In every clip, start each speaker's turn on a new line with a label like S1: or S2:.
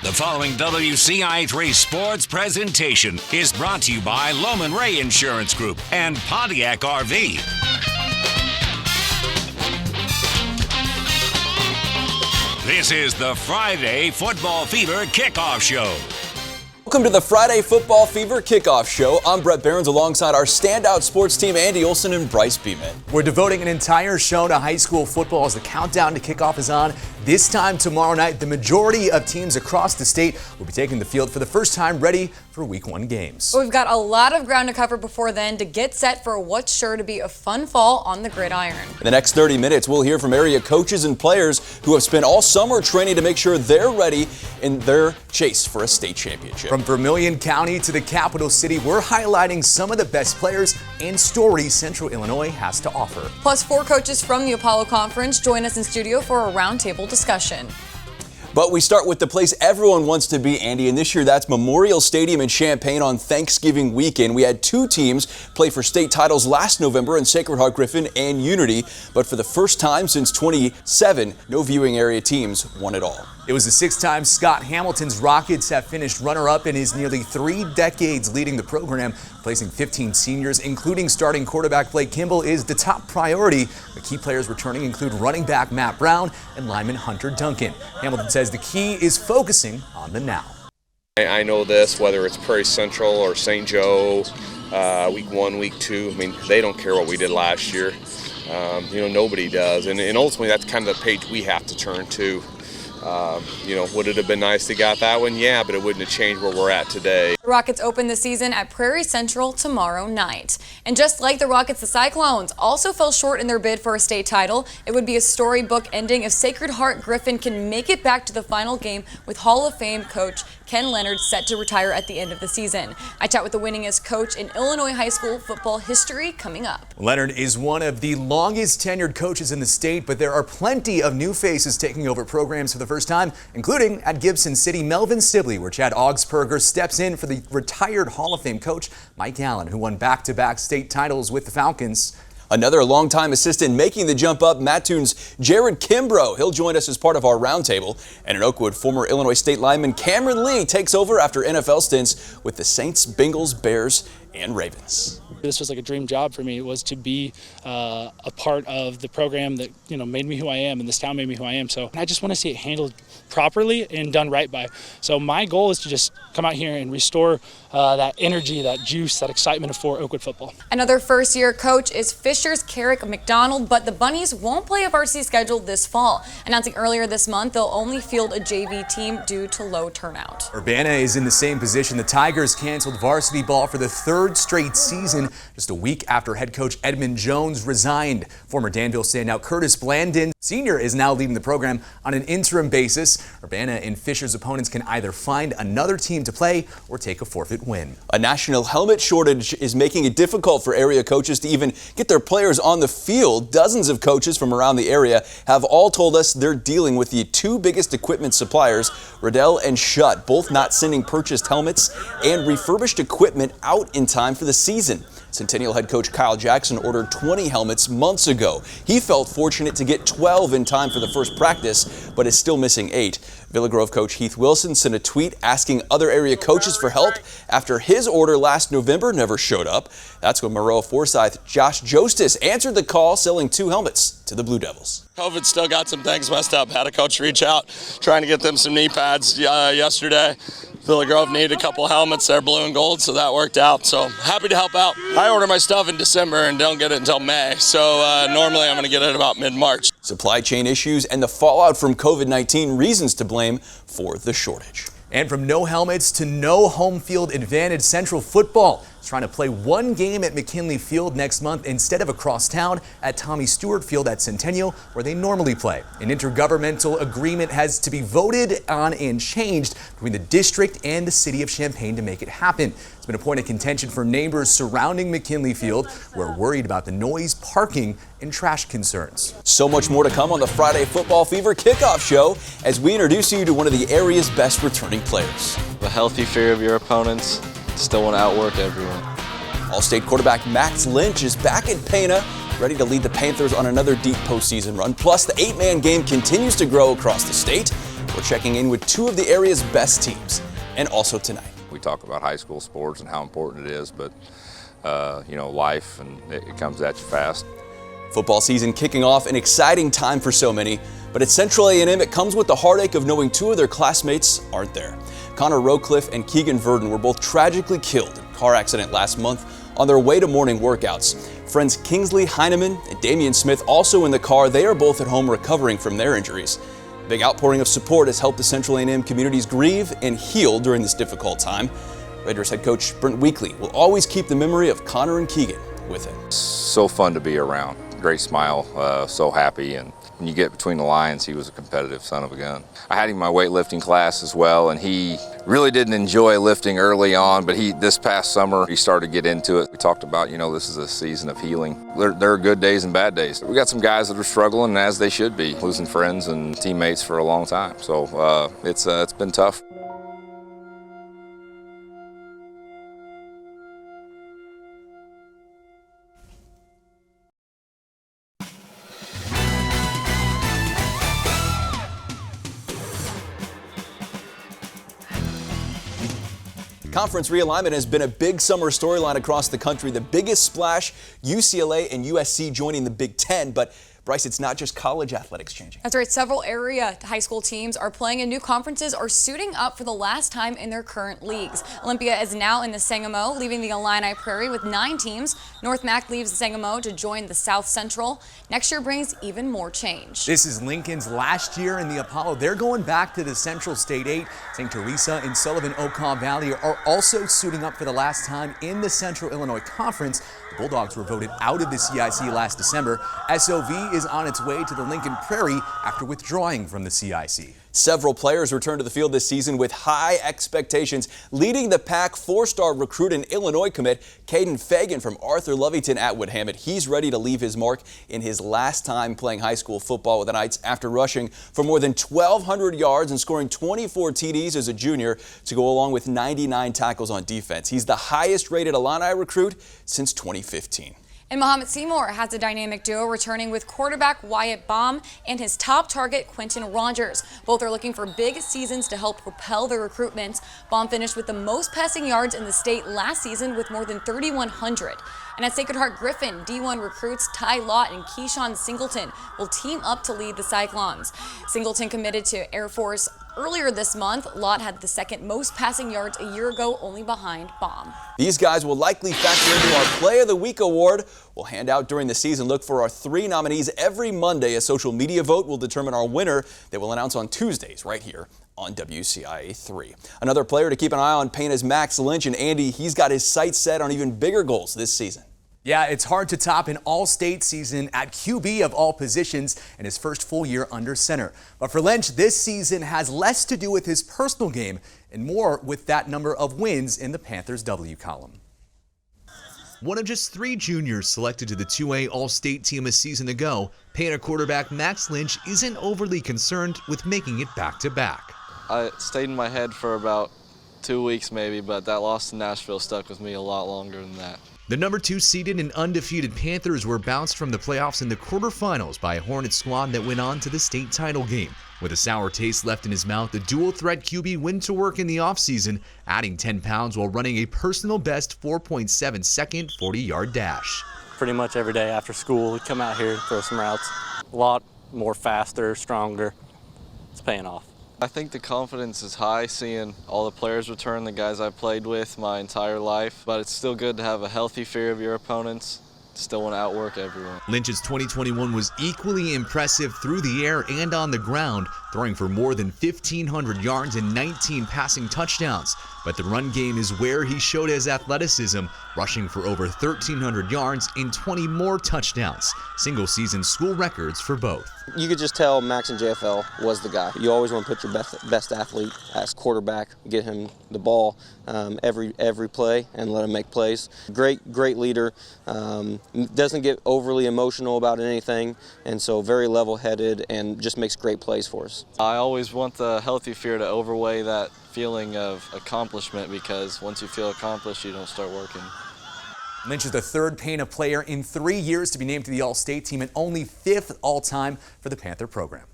S1: The following WCIA sports presentation is brought to you by Loman Ray Insurance Group and Pontiac RV. This is the Friday Football Fever Kickoff Show.
S2: Welcome to the Friday Football Fever Kickoff Show. I'm Bret Beherns alongside our standout sports team, Andy Olson and Brice Bement.
S3: We're devoting an entire show to high school football as the countdown to kickoff is on. This time tomorrow night, the majority of teams across the state will be taking the field for the first time, ready for Week 1 games.
S4: We've got a lot of ground to cover before then to get set for what's sure to be a fun fall on the gridiron. In
S2: the next 30 minutes, we'll hear from area coaches and players who have spent all summer training to make sure they're ready in their chase for a state championship.
S3: From Vermilion County to the capital city, we're highlighting some of the best players and stories Central Illinois has to offer.
S4: Plus, 4 coaches from the Apollo Conference join us in studio for a roundtable discussion.
S2: But we start with the place everyone wants to be, Andy, and this year that's Memorial Stadium in Champaign on Thanksgiving weekend. We had 2 teams play for state titles last November in Sacred Heart Griffin and Unity, but for the first time since 2007, no viewing area teams won it all.
S3: It was the 6th time Scott Hamilton's Rockets have finished runner-up in his nearly 3 decades leading the program. Placing 15 seniors, including starting quarterback Blake Kimball, is the top priority. The key players returning include running back Matt Brown and lineman Hunter Duncan. Hamilton says the key is focusing on the now.
S5: I know this, whether it's Prairie Central or St. Joe, Week 1, Week 2, I mean, they don't care what we did last year. Nobody does. And ultimately, that's kind of the page we have to turn to. Would it have been nice to got that one? Yeah, but it wouldn't have changed where we're at today.
S4: The Rockets open the season at Prairie Central tomorrow night. And just like the Rockets, the Cyclones also fell short in their bid for a state title. It would be a storybook ending if Sacred Heart Griffin can make it back to the final game with Hall of Fame coach Ken Leonard set to retire at the end of the season. I chat with the winningest coach in Illinois high school football history coming up.
S3: Leonard is one of the longest tenured coaches in the state, but there are plenty of new faces taking over programs for the first time, including at Gibson City, Melvin Sibley, where Chad Augsburger steps in for the retired Hall of Fame coach Mike Allen, who won back-to-back state titles with the Falcons.
S2: Another longtime assistant making the jump up, Mattoon's Jared Kimbrough. He'll join us as part of our roundtable. And in Oakwood, former Illinois State lineman Cameron Lee takes over after NFL stints with the Saints, Bengals, Bears, and Ravens.
S6: This was like a dream job for me. It was to be a part of the program that made me who I am, and this town made me who I am. So I just want to see it handled properly and done right by. So my goal is to just come out here and restore that energy, that juice, that excitement for Oakwood football.
S4: Another first-year coach is Fisher's Carrick McDonald, but the Bunnies won't play a varsity schedule this fall. Announcing earlier this month, they'll only field a JV team due to low turnout.
S3: Urbana is in the same position. The Tigers canceled varsity ball for the 3rd straight season, just a week after head coach Edmund Jones resigned. Former Danville standout Curtis Blandon Sr. is now leading the program on an interim basis. Urbana and Fisher's opponents can either find another team to play or take a forfeit win.
S2: A national helmet shortage is making it difficult for area coaches to even get their players on the field. Dozens of coaches from around the area have all told us they're dealing with the 2 biggest equipment suppliers, Riddell and Schutt, both not sending purchased helmets and refurbished equipment out in time for the season. Centennial head coach Kyle Jackson ordered 20 helmets months ago. He felt fortunate to get 12 in time for the first practice, but is still missing 8. Villa Grove coach Heath Wilson sent a tweet asking other area coaches for help after his order last November never showed up. That's when Maroa Forsyth Josh Jostis answered the call, selling 2 helmets to the Blue Devils.
S7: COVID still got some things messed up. Had a coach reach out, trying to get them some knee pads yesterday. Villa Grove needed a couple helmets. They're blue and gold, so that worked out. So happy to help out. I order my stuff in December and don't get it until May. So normally I'm going to get it about mid-March.
S2: Supply chain issues and the fallout from COVID-19 reasons to blame for the shortage.
S3: And from no helmets to no home field advantage, Central football is trying to play 1 game at McKinley Field next month instead of across town at Tommy Stewart Field at Centennial, where they normally play. An intergovernmental agreement has to be voted on and changed between the district and the city of Champaign to make it happen. It's been a point of contention for neighbors surrounding McKinley Field, who are worried about the noise, parking, and trash concerns.
S2: So much more to come on the Friday Football Fever Kickoff Show as we introduce you to one of the area's best returning players.
S8: A healthy fear of your opponents, still want to outwork everyone.
S2: All-State quarterback Max Lynch is back at Pana, ready to lead the Panthers on another deep postseason run. Plus, the 8-man game continues to grow across the state. We're checking in with two of the area's best teams, and also tonight.
S9: We talk about high school sports and how important it is, but life, and it comes at you fast.
S2: Football season kicking off, an exciting time for so many, but at Central A&M it comes with the heartache of knowing two of their classmates aren't there. Connor Rowcliffe and Keegan Verdon were both tragically killed in a car accident last month on their way to morning workouts. Friends Kingsley Heineman and Damian Smith also in the car. They are both at home recovering from their injuries. A big outpouring of support has helped the Central A&M communities grieve and heal during this difficult time. Raiders head coach Brent Weekly will always keep the memory of Connor and Keegan with him.
S9: So fun to be around. Great smile, so happy, and when you get between the lines, he was a competitive son of a gun. I had him in my weightlifting class as well, and he really didn't enjoy lifting early on, but this past summer, he started to get into it. We talked about, this is a season of healing. There are good days and bad days. We got some guys that are struggling, as they should be, losing friends and teammates for a long time. So it's been tough.
S2: Conference realignment has been a big summer storyline across the country. The biggest splash, UCLA and USC joining the Big Ten. But Brice, it's not just college athletics changing.
S4: That's right. Several area high school teams are playing in new conferences or suiting up for the last time in their current leagues. Olympia is now in the Sangamo, leaving the Illini Prairie with 9 teams. North Mac leaves the Sangamo to join the South Central. Next year brings even more change.
S3: This is Lincoln's last year in the Apollo. They're going back to the Central State 8. St. Teresa and Sullivan-Okaw Valley are also suiting up for the last time in the Central Illinois Conference. The Bulldogs were voted out of the CIC last December. SOV is on its way to the Lincoln Prairie after withdrawing from the CIC.
S2: Several players returned to the field this season with high expectations. Leading the pack, 4-star recruit and Illinois commit Caden Fagan from Arthur Lovington Atwood Hammett. He's ready to leave his mark in his last time playing high school football with the Knights after rushing for more than 1,200 yards and scoring 24 TDs as a junior to go along with 99 tackles on defense. He's the highest rated Illini recruit since 2015.
S4: And Muhammad Seymour has a dynamic duo returning with quarterback Wyatt Baum and his top target Quentin Rogers. Both are looking for big seasons to help propel their recruitment. Baum finished with the most passing yards in the state last season with more than 3,100. And at Sacred Heart Griffin, D1 recruits Ty Lott and Keyshawn Singleton will team up to lead the Cyclones. Singleton committed to Air Force earlier this month. Lott had the second most passing yards a year ago, only behind Baum.
S2: These guys will likely factor into our Play of the Week award we'll hand out during the season. Look for our 3 nominees every Monday. A social media vote will determine our winner. They will announce on Tuesdays right here on WCIA 3. Another player to keep an eye on Payne is Max Lynch, and Andy, he's got his sights set on even bigger goals this season.
S3: Yeah, it's hard to top an all-state season at QB of all positions and his first full year under center. But for Lynch, this season has less to do with his personal game and more with that number of wins in the Panthers' W column. One of just 3 juniors selected to the 2A All-State team a season ago, Panther quarterback Max Lynch isn't overly concerned with making it back-to-back.
S8: I stayed in my head for about 2 weeks maybe, but that loss to Nashville stuck with me a lot longer than that.
S3: The number 2 seeded and undefeated Panthers were bounced from the playoffs in the quarterfinals by a Hornet squad that went on to the state title game. With a sour taste left in his mouth, the dual-threat QB went to work in the offseason, adding 10 pounds while running a personal best 4.7-second 40-yard dash.
S10: Pretty much every day after school, we come out here, throw some routes. A lot more faster, stronger. It's paying off.
S8: I think the confidence is high seeing all the players return, the guys I've played with my entire life, but it's still good to have a healthy fear of your opponents. Still want to outwork everyone.
S3: Lynch's 2021 was equally impressive through the air and on the ground, throwing for more than 1,500 yards and 19 passing touchdowns. But the run game is where he showed his athleticism, rushing for over 1,300 yards and 20 more touchdowns, single-season school records for both.
S11: You could just tell Max in JFL was the guy. You always want to put your best athlete as quarterback, get him the ball every play and let him make plays. Great leader. Doesn't get overly emotional about anything, and so very level-headed and just makes great plays for us.
S8: I always want the healthy fear to overweigh that feeling of accomplishment, because once you feel accomplished, you don't start working.
S3: Lynch is the 3rd Payne player in 3 years to be named to the All-State team and only 5th all-time for the Panther program.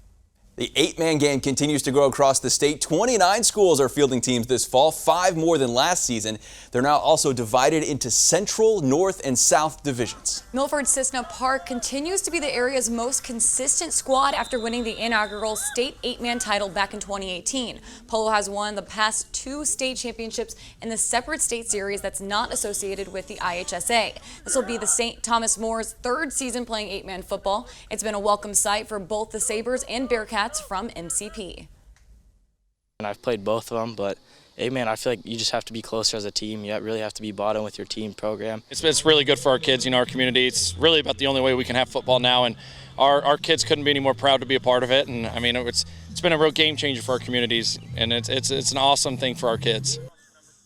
S2: The 8-man game continues to grow across the state. 29 schools are fielding teams this fall, 5 more than last season. They're now also divided into Central, North, and South divisions.
S4: Milford Cissna Park continues to be the area's most consistent squad after winning the inaugural state 8-man title back in 2018. Polo has won the past 2 state championships in the separate state series that's not associated with the IHSA. This will be the St. Thomas More's 3rd season playing 8-man football. It's been a welcome sight for both the Sabres and Bearcats from MCP.
S12: And I've played both of them, but hey man, I feel like you just have to be closer as a team. You really have to be bought in with your team program.
S13: It's really good for our kids, our community. It's really about the only way we can have football now, and our kids couldn't be any more proud to be a part of it. And I mean, it's been a real game changer for our communities, and it's an awesome thing for our kids.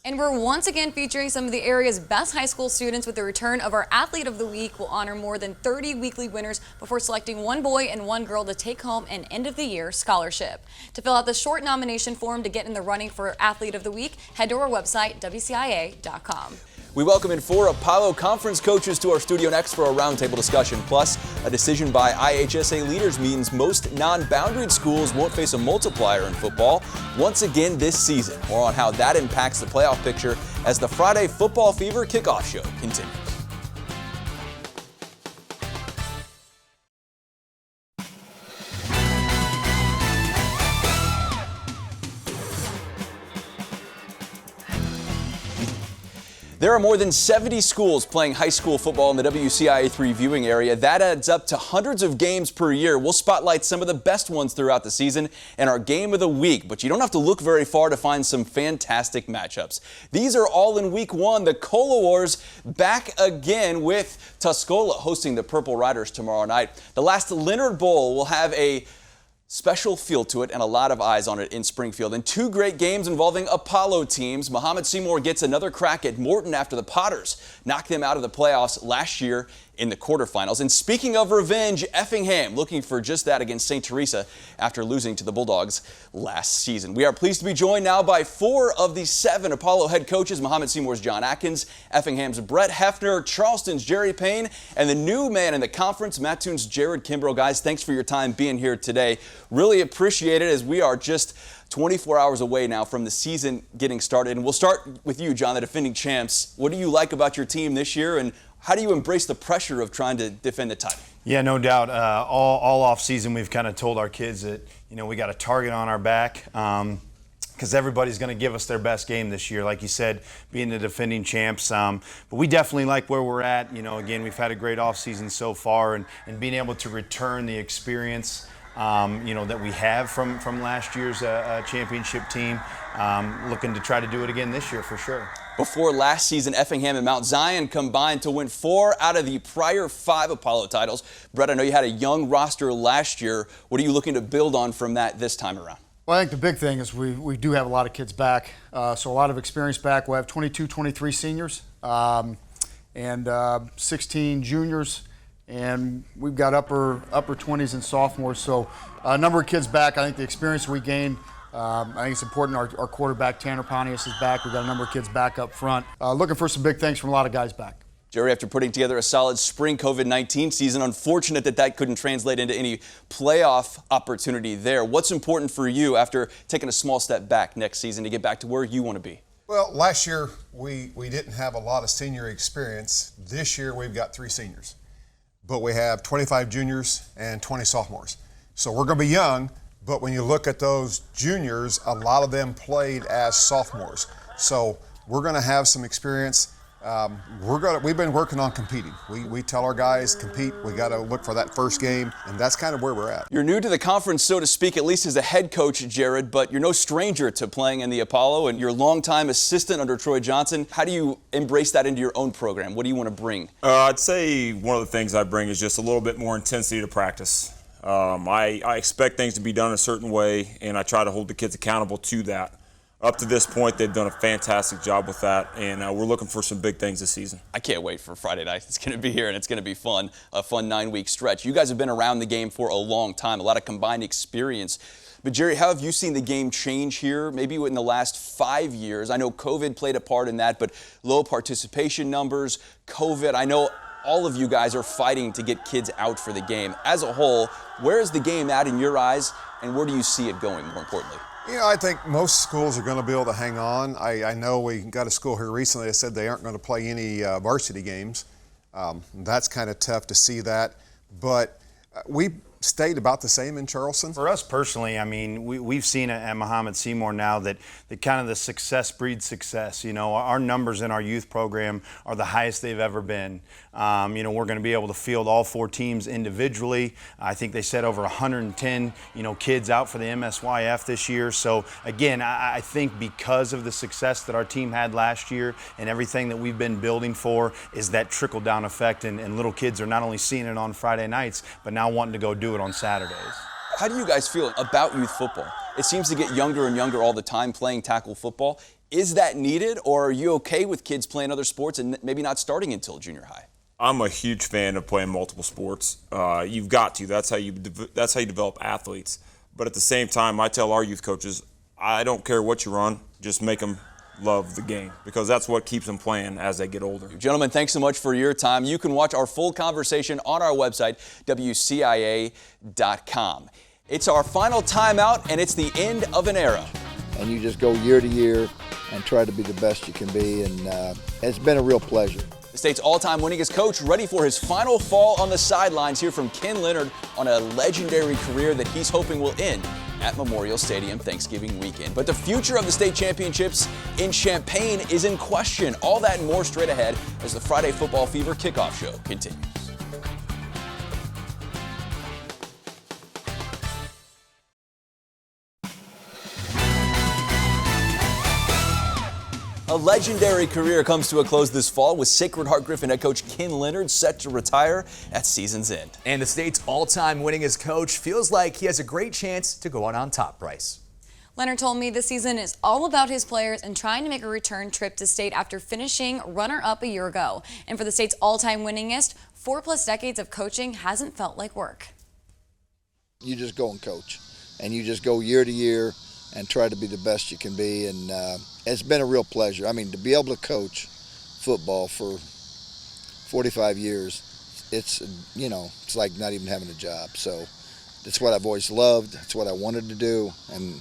S4: And we're once again featuring some of the area's best high school students with the return of our Athlete of the Week. We'll honor more than 30 weekly winners before selecting one boy and one girl to take home an end-of-the-year scholarship. To fill out the short nomination form to get in the running for Athlete of the Week, head to our website, WCIA.com.
S2: We welcome in 4 Apollo Conference coaches to our studio next for a roundtable discussion. Plus, a decision by IHSA leaders means most non-boundaried schools won't face a multiplier in football once again this season. More on how that impacts the playoff picture as the Friday Football Fever kickoff show continues. There are more than 70 schools playing high school football in the WCIA 3 viewing area. That adds up to hundreds of games per year. We'll spotlight some of the best ones throughout the season and our game of the week, but you don't have to look very far to find some fantastic matchups. These are all in week 1. The Cola Wars back again with Tuscola hosting the Purple Riders tomorrow night. The last Leonard Bowl will have a special feel to it and a lot of eyes on it in Springfield. And 2 great games involving Apollo teams. Muhammad Seymour gets another crack at Morton after the Potters knocked them out of the playoffs last year in the quarterfinals. And speaking of revenge, Effingham looking for just that against St. Teresa after losing to the Bulldogs last season. We are pleased to be joined now by 4 of the 7 Apollo head coaches: Muhammad Seymour's John Atkins, Effingham's Brett Hefner, Charleston's Jerry Payne, and the new man in the conference, Mattoon's Jared Kimbrough. Guys, thanks for your time being here today. Really appreciate it, as we are just 24 hours away now from the season getting started. And we'll start with you, John, the defending champs. What do you like about your team this year, and how do you embrace the pressure of trying to defend the title?
S14: Yeah, no doubt. All off season, we've kind of told our kids that, we got a target on our back because everybody's going to give us their best game this year, like you said, being the defending champs. But we definitely like where we're at. Again, we've had a great off season so far, and being able to return the experience that we have from last year's championship team, looking to try to do it again this year for sure.
S2: Before last season, Effingham and Mount Zion combined to win 4 out of the prior 5 Apollo titles. Brett, I know you had a young roster last year. What are you looking to build on from that this time around?
S15: Well, I think the big thing is we do have a lot of kids back, so a lot of experience back. We'll have 22, 23 seniors and 16 juniors. And we've got upper 20s and sophomores, so a number of kids back. I think the experience we gained, I think it's important. Our quarterback, Tanner Pontius, is back. We've got a number of kids back up front. Looking for some big things from a lot of guys back.
S2: Jerry, after putting together a solid spring COVID-19 season, unfortunate that couldn't translate into any playoff opportunity there. What's important for you after taking a small step back next season to get back to where you want to be?
S16: Well, last year we didn't have a lot of senior experience. This year we've got 3 seniors. But we have 25 juniors and 20 sophomores. So we're going to be young, but when you look at those juniors, a lot of them played as sophomores. So we're going to have some experience. We've been working on competing. We tell our guys, compete. We got to look for that first game, and that's kind of where we're at.
S2: You're new to the conference, so to speak, at least as a head coach, Jared, but you're no stranger to playing in the Apollo, and you're a longtime assistant under Troy Johnson. How do you embrace that into your own program? What do you want to bring?
S17: I'd say one of the things I bring is just a little bit more intensity to practice. I expect things to be done a certain way, and I try to hold the kids accountable to that. Up to this point, they've done a fantastic job with that, and we're looking for some big things this season.
S2: I can't wait for Friday night. It's going to be here, and it's going to be fun, a fun 9-week stretch. You guys have been around the game for a long time, a lot of combined experience. But, Jerry, how have you seen the game change here, maybe in the last 5 years? I know COVID played a part in that, but low participation numbers, COVID. I know all of you guys are fighting to get kids out for the game. As a whole, where is the game at in your eyes, and where do you see it going, more importantly?
S16: You know, I think most schools are going to be able to hang on. I know we got a school here recently that said they aren't going to play any varsity games. That's kind of tough to see that. But we stayed about the same in Charleston.
S14: For us personally, I mean, we've seen at Muhammad Seymour now that kind of the success breeds success. You know, our numbers in our youth program are the highest they've ever been. You know, we're going to be able to field all 4 teams individually. I think they said over 110, you know, kids out for the MSYF this year. So again, I think because of the success that our team had last year and everything that we've been building for is that trickle-down effect, and little kids are not only seeing it on Friday nights, but now wanting to go do it on Saturdays.
S2: How do you guys feel about youth football? It seems to get younger and younger all the time playing tackle football. Is that needed, or are you okay with kids playing other sports and maybe not starting until junior high?
S17: I'm a huge fan of playing multiple sports. You've got to. That's how you develop athletes. But at the same time, I tell our youth coaches, I don't care what you run, just make them love the game, because that's what keeps them playing as they get older.
S2: Gentlemen, thanks so much for your time. You can watch our full conversation on our website, WCIA.com. It's our final timeout, and it's the end of an era.
S18: And you just go year to year and try to be the best you can be, and it's been a real pleasure.
S2: The state's all-time winningest coach ready for his final fall on the sidelines. Here from Ken Leonard on a legendary career that he's hoping will end at Memorial Stadium Thanksgiving weekend. But the future of the state championships in Champaign is in question. All that and more straight ahead as the Friday Football Fever kickoff show continues. A legendary career comes to a close this fall with Sacred Heart Griffin head coach Ken Leonard set to retire at season's end.
S3: And the state's all-time winningest coach feels like he has a great chance to go out on top, Brice.
S4: Leonard told me this season is all about his players and trying to make a return trip to state after finishing runner-up a year ago. And for the state's all-time winningest, 4+ decades of coaching hasn't felt like work.
S18: You just go and coach, and you just go year to year and try to be the best you can be, and it's been a real pleasure. I mean, to be able to coach football for 45 years, it's, you know, it's like not even having a job. So that's what I've always loved. That's what I wanted to do, and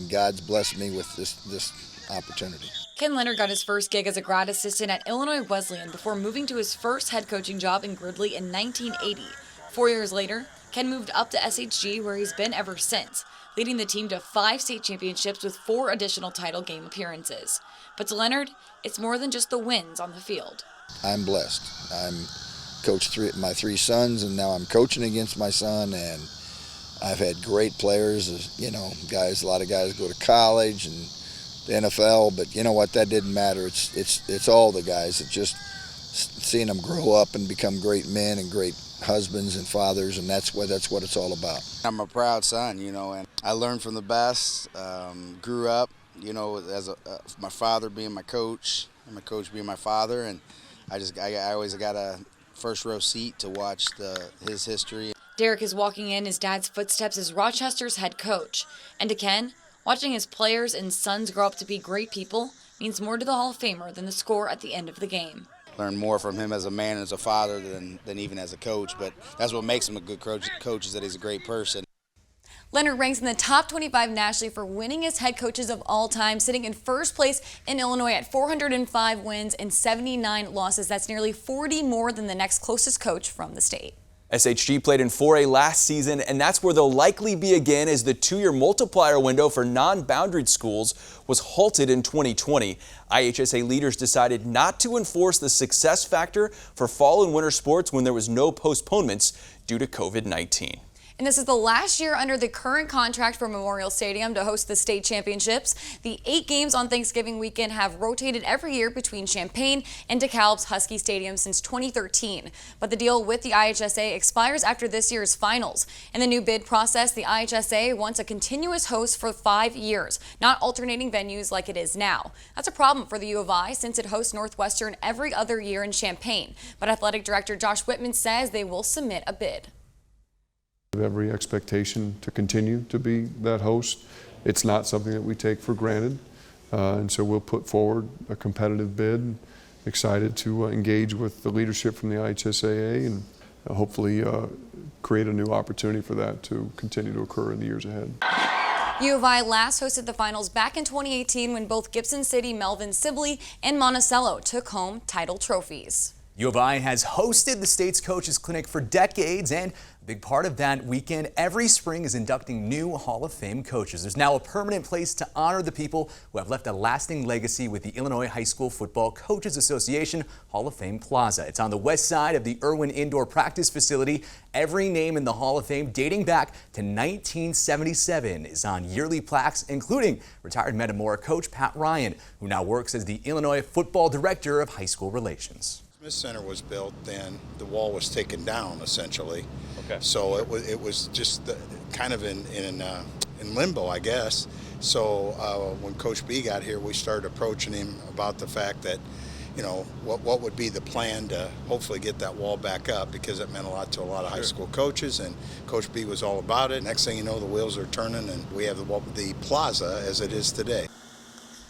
S18: God's blessed me with this opportunity.
S4: Ken Leonard got his first gig as a grad assistant at Illinois Wesleyan before moving to his first head coaching job in Gridley in 1980. 4 years later, Ken moved up to SHG, where he's been ever since, leading the team to 5 state championships with 4 additional title game appearances. But to Leonard, it's more than just the wins on the field.
S18: I'm blessed. I'm coached my 3 sons, and now I'm coaching against my son, and I've had great players, you know, guys. A lot of guys go to college and the NFL, but you know what? That didn't matter. It's all the guys. It's just seeing them grow up and become great men and great husbands and fathers, and that's what it's all about.
S19: I'm a proud son, you know, and I learned from the best. Grew up, you know, as my father being my coach and my coach being my father, and I always got a first row seat to watch his history.
S4: Derek is walking in his dad's footsteps as Rochester's head coach. And to Ken, watching his players and sons grow up to be great people means more to the Hall of Famer than the score at the end of the game.
S19: Learn more from him as a man and as a father than even as a coach, but that's what makes him a good coach is that he's a great person.
S4: Leonard ranks in the top 25 nationally for winningest head coaches of all time, sitting in first place in Illinois at 405 wins and 79 losses. That's nearly 40 more than the next closest coach from the state.
S2: SHG played in 4A last season, and that's where they'll likely be again as the 2-year multiplier window for non-boundaried schools was halted in 2020. IHSA leaders decided not to enforce the success factor for fall and winter sports when there was no postponements due to COVID-19.
S4: And this is the last year under the current contract for Memorial Stadium to host the state championships. The 8 games on Thanksgiving weekend have rotated every year between Champaign and DeKalb's Husky Stadium since 2013. But the deal with the IHSA expires after this year's finals. In the new bid process, the IHSA wants a continuous host for 5 years, not alternating venues like it is now. That's a problem for the U of I since it hosts Northwestern every other year in Champaign. But Athletic Director Josh Whitman says they will submit a bid.
S20: Every expectation to continue to be that host. It's not something that we take for granted, and so we'll put forward a competitive bid excited to engage with the leadership from the IHSAA and hopefully create a new opportunity for that to continue to occur in the years ahead.
S4: U of I last hosted the finals back in 2018 when both Gibson City, Melvin Sibley, and Monticello took home title trophies.
S3: U of I has hosted the state's coaches clinic for decades, and a big part of that weekend every spring is inducting new Hall of Fame coaches. There's now a permanent place to honor the people who have left a lasting legacy with the Illinois High School Football Coaches Association Hall of Fame Plaza. It's on the west side of the Irwin Indoor Practice Facility. Every name in the Hall of Fame dating back to 1977 is on yearly plaques, including retired Metamora coach Pat Ryan, who now works as the Illinois Football Director of High School Relations.
S21: Smith Center was built, then the wall was taken down essentially.
S3: Okay.
S21: So it was just kind of in limbo, I guess. So when Coach B got here, we started approaching him about the fact that, you know, what would be the plan to hopefully get that wall back up, because it meant a lot to a lot of high school coaches, and Coach B was all about it. Next thing you know, the wheels are turning, and we have the plaza as it is today.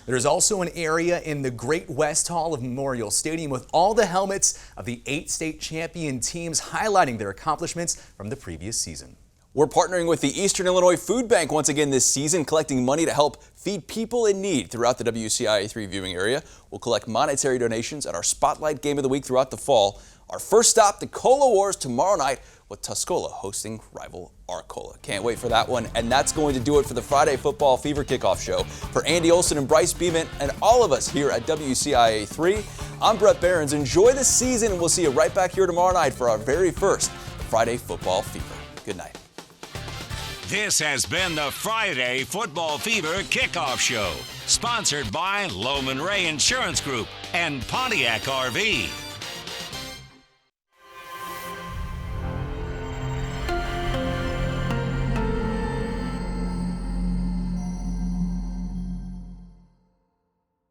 S3: There's also an area in the Great West Hall of Memorial Stadium with all the helmets of the 8 state champion teams highlighting their accomplishments from the previous season.
S2: We're partnering with the Eastern Illinois Food Bank once again this season, collecting money to help feed people in need throughout the WCIA 3 viewing area. We'll collect monetary donations at our Spotlight Game of the Week throughout the fall. Our first stop, the Cola Wars, tomorrow night with Tuscola hosting rival Arcola. Can't wait for that one. And that's going to do it for the Friday Football Fever Kickoff Show. For Andy Olson and Brice Bement and all of us here at WCIA 3, I'm Bret Beherns. Enjoy the season, and we'll see you right back here tomorrow night for our very first Friday Football Fever. Good night.
S1: This has been the Friday Football Fever Kickoff Show, sponsored by Loman Ray Insurance Group and Pontiac RV.